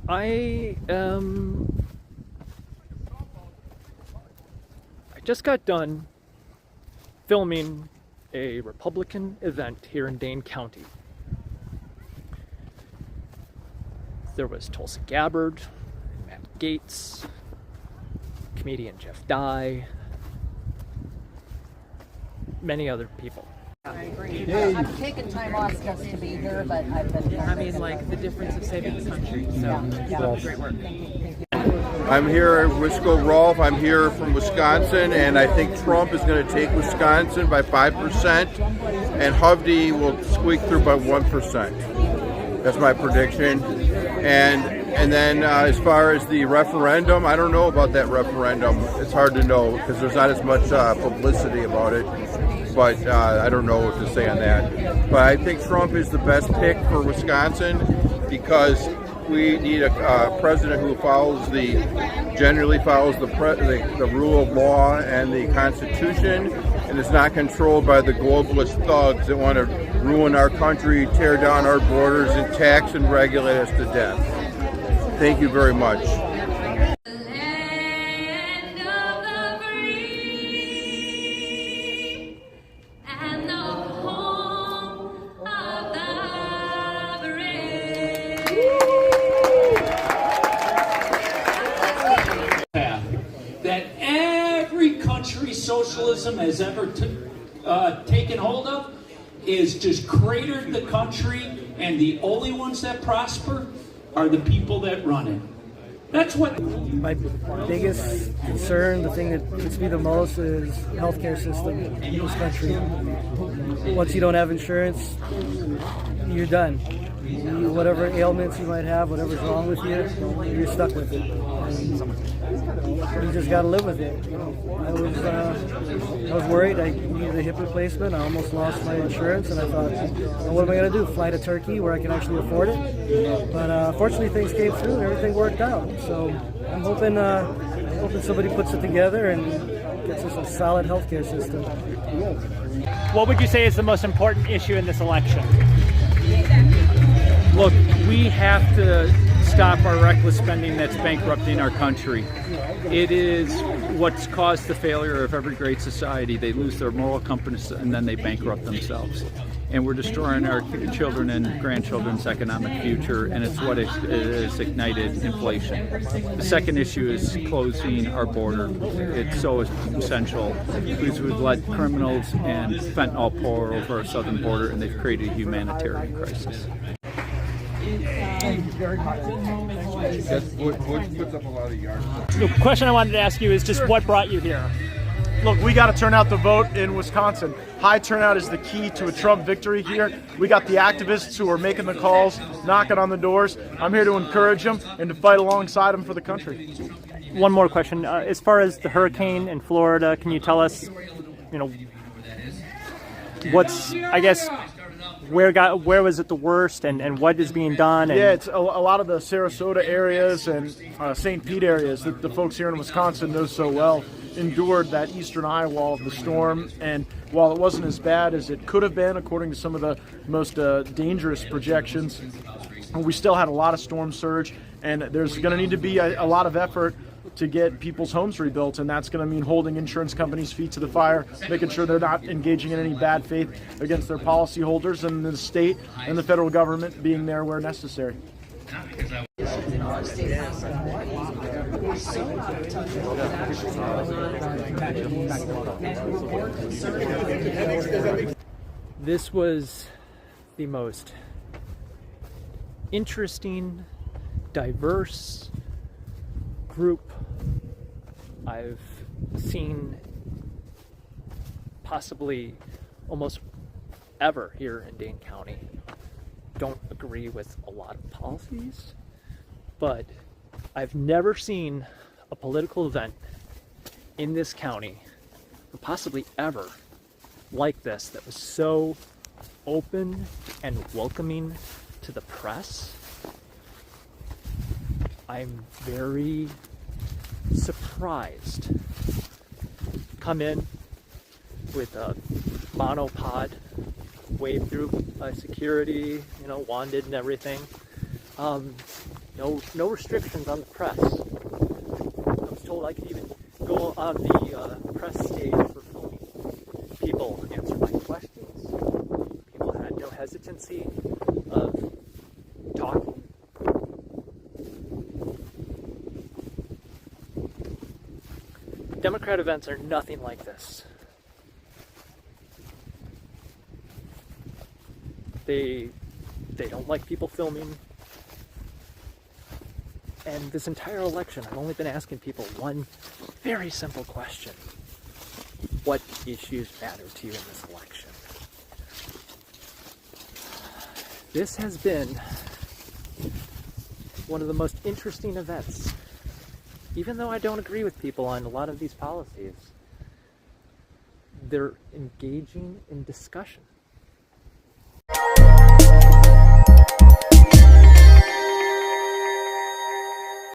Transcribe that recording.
I just got done filming a Republican event here in Dane County. There was Tulsi Gabbard, Matt Gaetz, comedian Jeff Dye, many other people. I agree. I've taken time off just to be here, but I've been... I mean, like, the difference of saving the country. So, keep up the great work. I'm here at Wisco Rolf. I'm here from Wisconsin, and I think Trump is going to take Wisconsin by 5%, and Hovde will squeak through by 1%. That's my prediction. And then as far as the referendum, I don't know about that referendum. It's hard to know because there's not as much publicity about it. But I don't know what to say on that. But I think Trump is the best pick for Wisconsin because we need a president who generally follows the rule of law and the Constitution, and is not controlled by the globalist thugs that want to ruin our country, tear down our borders, and tax and regulate us to death. Thank you very much. That every country socialism has ever taken hold of is just cratered the country, and the only ones that prosper are the people that run it. That's what... My biggest concern, the thing that gets me the most, is the healthcare system in this country. Once you don't have insurance, you're done. Whatever ailments you might have, whatever's wrong with you, you're stuck with it. And you just got to live with it. I was worried. I needed a hip replacement. I almost lost my insurance, and I thought, well, what am I going to do? Fly to Turkey where I can actually afford it? But fortunately, things came through and everything worked out. So I'm hoping somebody puts it together and gets us a solid healthcare system. What would you say is the most important issue in this election? Look, we have to stop our reckless spending that's bankrupting our country. It is what's caused the failure of every great society. They lose their moral compass and then they bankrupt themselves. And we're destroying our children and grandchildren's economic future, and it's what has ignited inflation. The second issue is closing our border. It's so essential because we've let criminals and fentanyl pour over our southern border, and they've created a humanitarian crisis. That puts up a lot of yards. The question I wanted to ask you is just what brought you here? Look, we got to turn out the vote in Wisconsin. High turnout is the key to a Trump victory here. We got the activists who are making the calls, knocking on the doors. I'm here to encourage them and to fight alongside them for the country. One more question. As far as the hurricane in Florida, can you tell us, what's, I guess, where was it the worst, and what is being done? And... Yeah, it's a lot of the Sarasota areas and St. Pete areas that the folks here in Wisconsin know so well endured that eastern eye wall of the storm, and while it wasn't as bad as it could have been according to some of the most dangerous projections, we still had a lot of storm surge, and there's going to need to be a lot of effort to get people's homes rebuilt, and that's going to mean holding insurance companies' feet to the fire, making sure they're not engaging in any bad faith against their policyholders, and the state and the federal government being there where necessary. This was the most interesting, diverse group I've seen possibly almost ever here in Dane County. Don't agree with a lot of policies, but I've never seen a political event in this county, or possibly ever, like this, that was so open and welcoming to the press. I'm very surprised. Come in with a monopod, wave through security, wanded and everything. No restrictions on the press. I was told I could even go on the press stage for filming. People answered my questions. People had no hesitancy of talking. Democrat events are nothing like this. They don't like people filming. And this entire election, I've only been asking people one very simple question. What issues matter to you in this election? This has been one of the most interesting events. Even though I don't agree with people on a lot of these policies, they're engaging in discussion.